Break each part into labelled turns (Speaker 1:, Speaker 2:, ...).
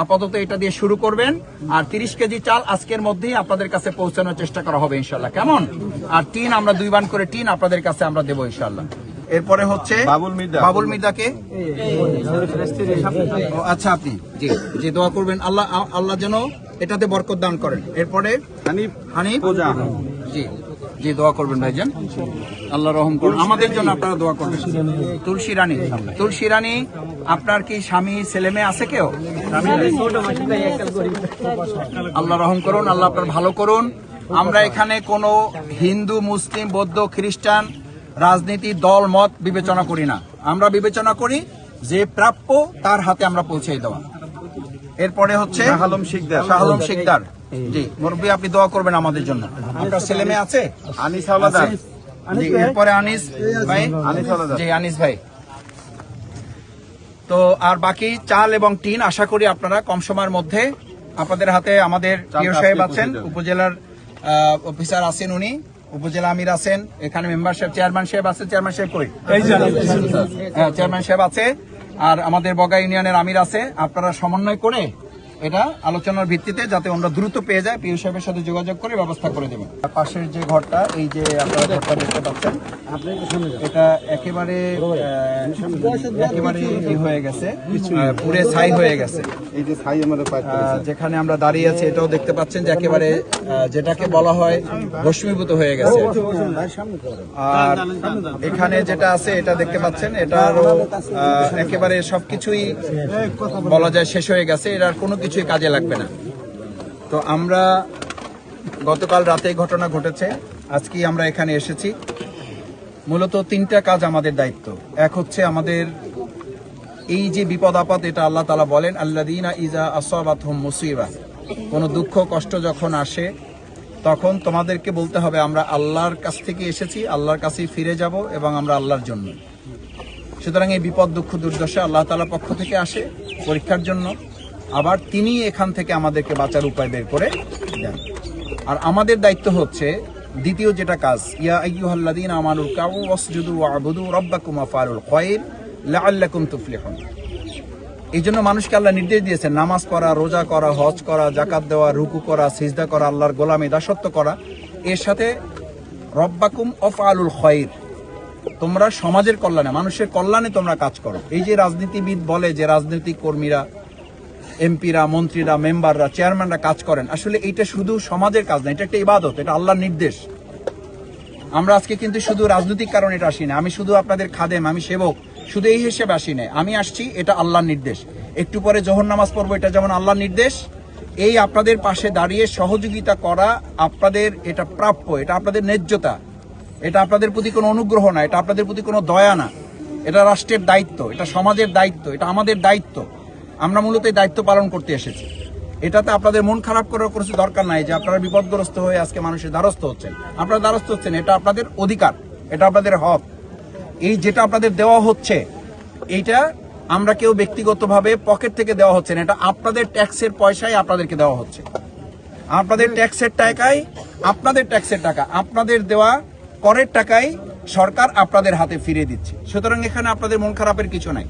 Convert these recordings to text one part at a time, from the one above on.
Speaker 1: আপাতত এটা দিয়ে শুরু করবেন আর 30 কেজি চাল আজকের মধ্যেই আপনাদের কাছে পৌঁছানোর চেষ্টা করা হবে ইনশাআল্লাহ। কেমন? আর টিন আমরা 2 বান করে টিন আপনাদের কাছে আমরা দেবো ইনশাআল্লাহ। এরপরে হচ্ছে বাবুল মির্জাকে আচ্ছা আপনি জি জি দোয়া করবেন আল্লাহ যেন এটাতে বরকত দান করেন। এরপরে হানিফ জি জি দোয়া করবেন ভাইজান, আল্লাহ রহম করুন। আমাদের জন্য আপনারা দোয়া করবেন। তুলসী রানী আপনার কি স্বামী ছেলে মেয়ে আছে কেউ? আল্লাহ রহম করুন, আল্লাহ আপনার ভালো করুন। আমরা এখানে কোনো হিন্দু মুসলিম বৌদ্ধ খ্রিস্টান রাজনীতি দল মত বিবেচনা করি না। আমরা বিবেচনা করি যে প্রাপ্য তার হাতে আমরা পৌঁছে দেওয়া। এরপরে হচ্ছে শাহ আলম শিকদার জি মুরব্বী, আপনি দোয়া করবেন আমাদের জন্য। আপনার ছেলে মেয়ে আছে? আনিস হাওলাদার জি, এরপরে আনিস ভাই জি আনিস ভাই। তো আর বাকি চাল এবং টিন আশা করি আপনারা কম সময়ের মধ্যে আপনাদের হাতে। আমাদের প্রিয় সাহেব আছেন, উপজেলার অফিসার আছেন, উনি উপজেলা আমির আছেন, এখানে মেম্বার সাহেব চেয়ারম্যান সাহেব আছে। চেয়ারম্যান সাহেব কই? হ্যাঁ চেয়ারম্যান সাহেব আছে। আর আমাদের বগা ইউনিয়নের আমির আছে। আপনারা সমন্বয় করে এটা আলোচনার ভিত্তিতে যাতে আমরা দ্রুত পেয়ে যাই, পিও সাহেবের সাথে যোগাযোগ করে ব্যবস্থা করে দেবেন। পাশের যে ঘরটা, এই যে আপনারা ঘরটা দেখতে পাচ্ছেন, এটা একেবারে হয়ে গেছে, পুরে ছাই হয়ে গেছে। এই যে ছাই আমাদের যেখানে আমরা দাঁড়িয়ে আছি এটাও দেখতে পাচ্ছেন যে একেবারে যেটাকে বলা হয় ভস্মীভূত হয়ে গেছে। আর এখানে যেটা আছে এটা দেখতে পাচ্ছেন, এটারও একেবারে সবকিছুই বলা যায় শেষ হয়ে গেছে, এটার কোনো কিছুই কাজে লাগবে না। তো আমরা গতকাল রাতে ঘটনা ঘটেছে, আজকে আমরা এখানে এসেছি। মূলত 3টা কাজ আমাদের দায়িত্ব। এক হচ্ছে আমাদের এই যে বিপদ আপদ, এটা আল্লাহ তাআলা বলেন আল্লাযীনা ইযা আসাবাতহুম মুসিবা, কোনো দুঃখ কষ্ট যখন আসে তখন তোমাদেরকে বলতে হবে আমরা আল্লাহর কাছ থেকে এসেছি, আল্লাহর কাছেই ফিরে যাব এবং আমরা আল্লাহর জন্য। সুতরাং এই বিপদ দুঃখ দুর্দশা আল্লাহ তাআলার পক্ষ থেকে আসে পরীক্ষার জন্য, আবার তিনি এখান থেকে আমাদেরকে বাঁচার উপায় বের করে দেন। আর আমাদের দায়িত্ব হচ্ছে দ্বিতীয় যেটা কাজ, ইয়া আইয়ুহাল্লাযীনা আমানু রুকাউ ওয়াসজুদু ওয়া'বুদু রাব্বাকুম ওয়াফআলুল খায়র লাআল্লাকুম তুফলিহুন। এই জন্য মানুষকে আল্লাহ নির্দেশ দিয়েছেন নামাজ পড়া, রোজা করা, হজ করা, যাকাত দেওয়া, রুকু করা, সিজদা করা, আল্লাহর গোলামি দাসত্ব করা। এর সাথে রব্বাকুম ওয়াফআলুল খায়র, তোমরা সমাজের কল্যাণে মানুষের কল্যাণে তোমরা কাজ করো। এই যে রাজনীতিবিদ বলে যে রাজনৈতিক কর্মীরা, এমপিরা, মন্ত্রীরা, মেম্বাররা, চেয়ারম্যানরা কাজ করেন, আসলে এইটা শুধু সমাজের কাজ না, এটা একটা ইবাদত, এটা আল্লাহর নির্দেশ। আমরা আজকে কিন্তু শুধু রাজনৈতিক কারণে এটা আসি না, আমি শুধু আপনাদের খাদেম, আমি সেবক, শুধু এই হিসেবে আসি না, আমি আসছি এটা আল্লাহর নির্দেশ। একটু পরে জোহর নামাজ পড়বো, এটা যেমন আল্লাহর নির্দেশ। এই আপনাদের পাশে দাঁড়িয়ে সহযোগিতা করা আপনাদের এটা প্রাপ্য, এটা আপনাদের ন্যায্যতা, এটা আপনাদের প্রতি কোনো অনুগ্রহ না, এটা আপনাদের প্রতি কোনো দয়া না, এটা রাষ্ট্রের দায়িত্ব, এটা সমাজের দায়িত্ব, এটা আমাদের দায়িত্ব। আমরা মূলত এই দায়িত্ব পালন করতে এসেছি। এটাতে আপনাদের মন খারাপ করার কোনো দরকার নাই যে আপনারা বিপদগ্রস্ত হয়ে আজকে মানুষের দ্বারস্থ হচ্ছেন। আপনারা দ্বারস্থ হচ্ছেন, এটা আপনাদের অধিকার, এটা আপনাদের হক। এই যেটা আপনাদের দেওয়া হচ্ছে এইটা আমরা কেউ ব্যক্তিগতভাবে পকেট থেকে দেওয়া হচ্ছে না, এটা আপনাদের ট্যাক্সের পয়সায় আপনাদেরকে দেওয়া হচ্ছে। আপনাদের ট্যাক্সের টাকায়, আপনাদের ট্যাক্সের টাকা, আপনাদের দেওয়া করের টাকায় সরকার আপনাদের হাতে ফিরিয়ে দিচ্ছে। সুতরাং এখানে আপনাদের মন খারাপের কিছু নাই,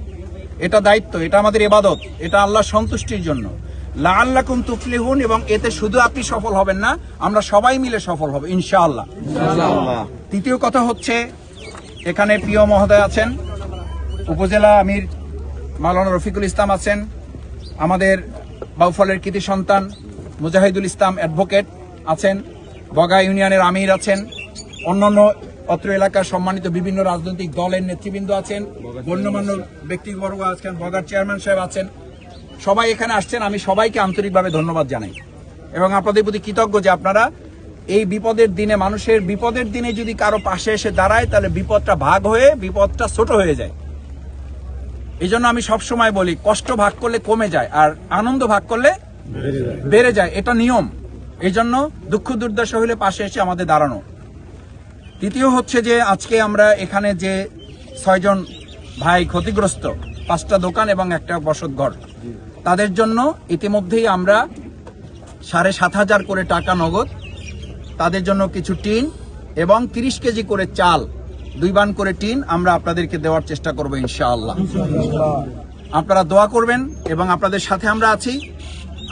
Speaker 1: এটা দায়িত্ব, এটা আমাদের ইবাদত, এটা আল্লাহর সন্তুষ্টির জন্য। লাআল্লাকুম তুফলিহুন, এবং এতে শুধু আপনি সফল হবেন না, আমরা সবাই মিলে সফল হব ইনশাআল্লাহ। তৃতীয় কথা হচ্ছে এখানে প্রিয় মহোদয় আছেন, উপজেলা আমির মাওলানা রফিকুল ইসলাম আছেন, আমাদের বাউফলের কৃতি সন্তান মুজাহিদুল ইসলাম অ্যাডভোকেট আছেন, বগা ইউনিয়নের আমির আছেন, অন্যান্য অত্র এলাকার সম্মানিত বিভিন্ন রাজনৈতিক দলের নেতৃবৃন্দ আছেন, গণ্যমান্য ব্যক্তিবর্গ আছেন, বগার চেয়ারম্যান সাহেব আছেন, সবাই এখানে আসছেন। আমি সবাইকে আন্তরিকভাবে ধন্যবাদ জানাই এবং আপনাদের প্রতি কৃতজ্ঞ যে আপনারা এই বিপদের দিনে, মানুষের বিপদের দিনে যদি কারো পাশে এসে দাঁড়ায় তাহলে বিপদটা ভাগ হয়ে বিপদটা ছোট হয়ে যায়। এই জন্য আমি সবসময় বলি কষ্ট ভাগ করলে কমে যায় আর আনন্দ ভাগ করলে বেড়ে যায়, এটা নিয়ম। এই জন্য দুঃখ দুর্দশা হলে পাশে এসে আমাদের দাঁড়ানো। তৃতীয় হচ্ছে যে আজকে আমরা এখানে যে 6 জন ভাই ক্ষতিগ্রস্ত, 5টা দোকান এবং একটা বসতঘর, তাদের জন্য ইতিমধ্যেই আমরা 7,500 করে টাকা নগদ, তাদের জন্য কিছু টিন এবং 30 কেজি করে চাল, 2 বান করে টিন আমরা আপনাদেরকে দেওয়ার চেষ্টা করবো ইনশাআল্লাহ। আপনারা দোয়া করবেন এবং আপনাদের সাথে আমরা আছি।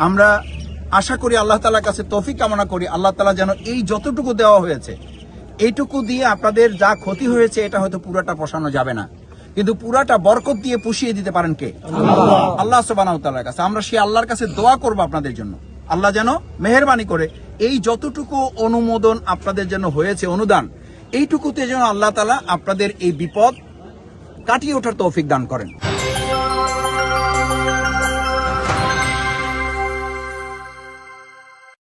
Speaker 1: আমরা আশা করি আল্লাহ তাআলার কাছে তৌফিক কামনা করি, আল্লাহ তাআলা যেন এই যতটুকু দেওয়া হয়েছে এইটুকু দিয়ে আপনাদের যা ক্ষতি হয়েছে এটা হয়তো পুরাটা পোষানো যাবে না, কিন্তু পুরাটা বরকত দিয়ে পুষিয়ে দিতে পারেন কে? আল্লাহ সুবহানাহু ওয়া তাআলার কাছে। আমরা সেই আল্লাহর কাছে দোয়া করব আপনাদের জন্য, আল্লাহ যেন মেহেরবানি করে এই যতটুকু অনুমোদন আপনাদের জন্য হয়েছে, অনুদান, এইটুকুতে যেন আল্লাহ তাআলা আপনাদের এই বিপদ কাটিয়ে ওঠার তৌফিক দান করেন।